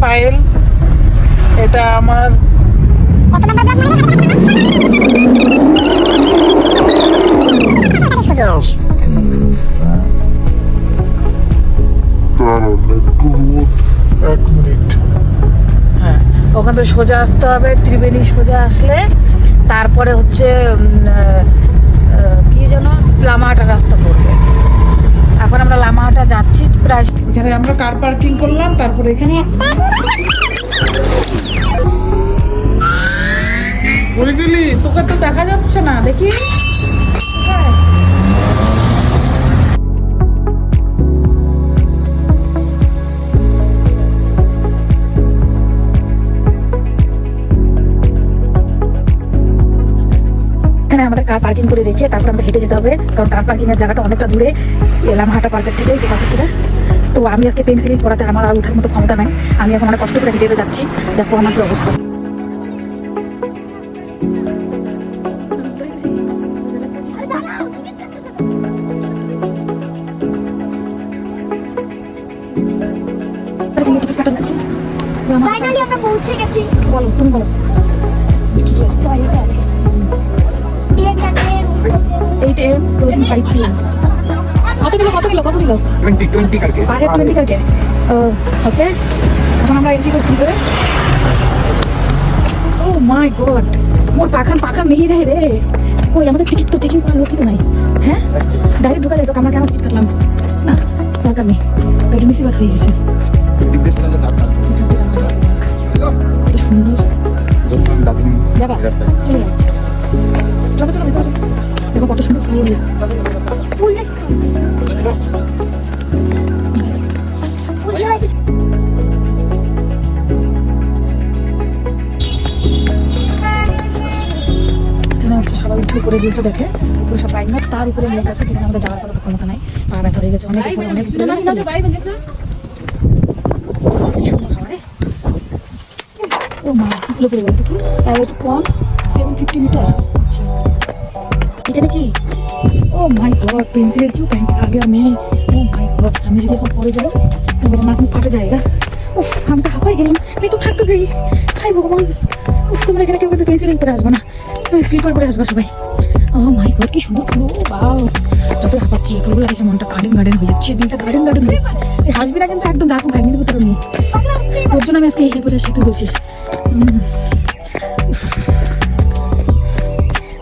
পায়েল, এটা আমার হ্যাঁ, ওখান থেকে সোজা আসতে হবে। ত্রিবেণী সোজা আসলে তারপরে হচ্ছে কি যেন লামাহাটা রাস্তা পড়বে। এখন আমরা লামাহাটা যাচ্ছি, প্রায় এখানে আমরা কার পার্কিং করলাম। তারপরে এখানে বলিগুলি তোকে তো দেখা যাচ্ছে না, দেখি আমাদের কার পার্কিং করে রেখে তারপর আমরা হেঁটে যেতে হবে, কারণ কার পার্কিং এর জায়গাটা অনেকটা দূরে লামাহাটা পার্কের থেকে। তো আমি আজকে পেন্সিল পড়াতে আমার আর ওঠার মতো ক্ষমতা নাই। আমি এখন অনেক কষ্ট করে হেঁটে যাচ্ছি। দেখো আমার কি অবস্থা। বলো তুমি বলো কত কিলো 20 करके ओके। এখন আমরা এন্ট্রি করছি ভিতরে। ও মাই গড, মোর পাখা মেহি রে রে। কই আমাদের টিকিট তো চেকিং করার লোকই তো নাই। হ্যাঁ, ডাইরেক্ট ঢোকা যায় তো, আমরা কেন টিকিট কাটলাম না? দরকার নেই, গাড়ি মিসি বাস হয়ে গেছে। যাবা চলো চলো চলো, দেখো কত সুন্দর ফুল। সবাই উঠে করে ভিউটা দেখে, উপরে সব লাইন তার উপরে মেঘ আছে, যেখানে আমাদের যাওয়ার কোনো ক্ষমতা নাই। পা ব্যথা হয়ে গেছে অনেক অনেক। ও মা, কিগুলো করে বলতো কি 750 মিটার। এখানে কি? ও মাই গড, পেন্সিলের কিউ প্যান্ট আগে আমি। ও মাই গড, আমি যদি এখন পরে যাই আমার কোনো ফাটা জায়গা। উফ, আমি তো হাঁপাই গেলাম। আমি তো থাকতে গেই। হাই ভগবান, উফ, তোমরা এখানে কেউ কিন্তু পেন্সিল পরে আসবে না, স্লিপার পরে আসবা সবাই। ও মাই গড, কি সুন্দর ফুল। বাও, যত হাঁপাচ্ছি ফুলগুলো দেখে মনটা গার্ডেন হয়ে যাচ্ছে। দিনটা গার্ডেন হয়ে যাচ্ছে। এই হাসবি না কিন্তু, একদম দাঁড়ানো ভাঙিয়ে দেবো তোর নিয়ে। তোর জন্য আমি আজকে এই পরে আসছি, তুই বলছিস।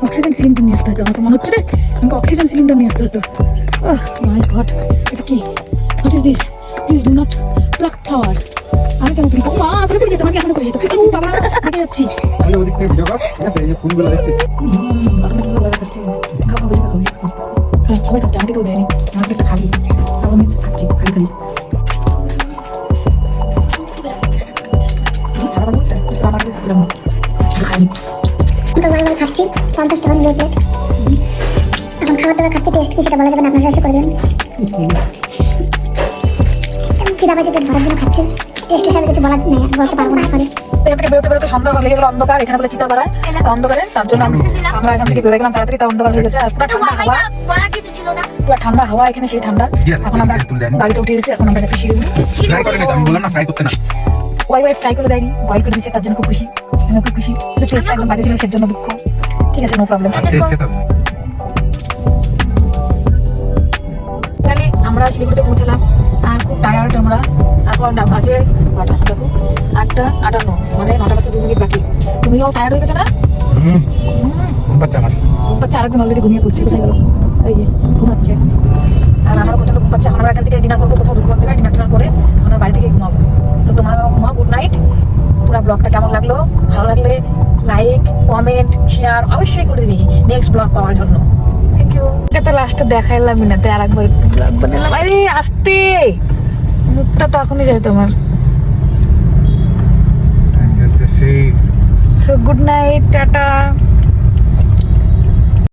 অক্সিজেন সিলিন্ডার নিয়ে আসতে হতো, আমার তো মনে হচ্ছে রে আমাকে অক্সিজেন সিলিন্ডার নিয়ে আসতে হতো। ওহ মাই গড, এটা কি? What is this? Please do not pluck flower. আমি কেন তুমি মা করে পড়ে যেতে, আমাকে এখনো করে যেত। কিন্তু বাবা দেখে যাচ্ছি। খাও খাও, বেশি খাও। হ্যাঁ, সবাই খাচ্ছে, আমাকে কেউ দেয়নি। আমাকে একটা খাবি, আমি খাচ্ছি খালি খালি। খাচ্ছি 50 টাকা নিয়ে প্লেট। এখন খাবার দাবার খাচ্ছি, টেস্ট কি সেটা বলা যাবে না, আপনারা শেষ করে দেবেন। কি দাবা যে পেট ভরার জন্য খাচ্ছি, টেস্ট হিসাবে কিছু বলতে পারবো না। সরি, বেরোতে বেরোতে সন্ধ্যা হয়ে গেল, অন্ধকার। এখানে বলে চিতাপাড়ায় অন্ধকারে, তার জন্য আমরা এখান থেকে বেরোয় গেলাম তাড়াতাড়ি। তা অন্ধকার হয়ে গেছে, পুরো ঠান্ডা হাওয়া এখানে, সেই ঠান্ডা। এখন আমরা গাড়িতে উঠে গেছি, এখন আমরা যাচ্ছি শিলিগুড়ি। ওয়াই ফ্রাই করে দেয়নি, বয়েল করে দিয়েছে, তার জন্য খুব খুশি। আমি খুব খুশি, কিন্তু টেস্টটা একদম বাজে ছিল, সের জন্য দুঃখ। ঠিক আছে, নো প্রবলেম। তাহলে আমরা শিলিগুড়িতে পৌঁছালাম, আর খুব টায়ার্ড আমরা। এখন বাজে কটা দেখো, 8:58, মানে 9টা বাজতে 2 মিনিট বাকি। তুমিও টায়ার্ড হয়ে গেছো না? আরেকজন অলরেডি ঘুমিয়ে পড়ছে। কোথায় গেল? এই যে ঘুমাচ্ছে। আর আমার প্রচন্ড ঘুম পাচ্ছে। আমরা এখান থেকে ডিনার করবো কোথাও, ঢুকবো জায়গায় ডিনার টিনার করে আমরা বাড়ি থেকে ঘুমাবো। তো তোমার ঘুমাও, গুড নাইট। পুরো ব্লগটা কেমন লাগলো? ভালো লাগলে লাইক, কমেন্ট, শেয়ার অবশ্যই করে দিবি নেক্সট ব্লগ পাওয়ার জন্য। Thank you. তো লাস্টে দেখাইলামই না, তো আর একবার ব্লগ বানালাম। আরে আসতে মুখটা তো এখনই যায় তোমার। So good night, tata.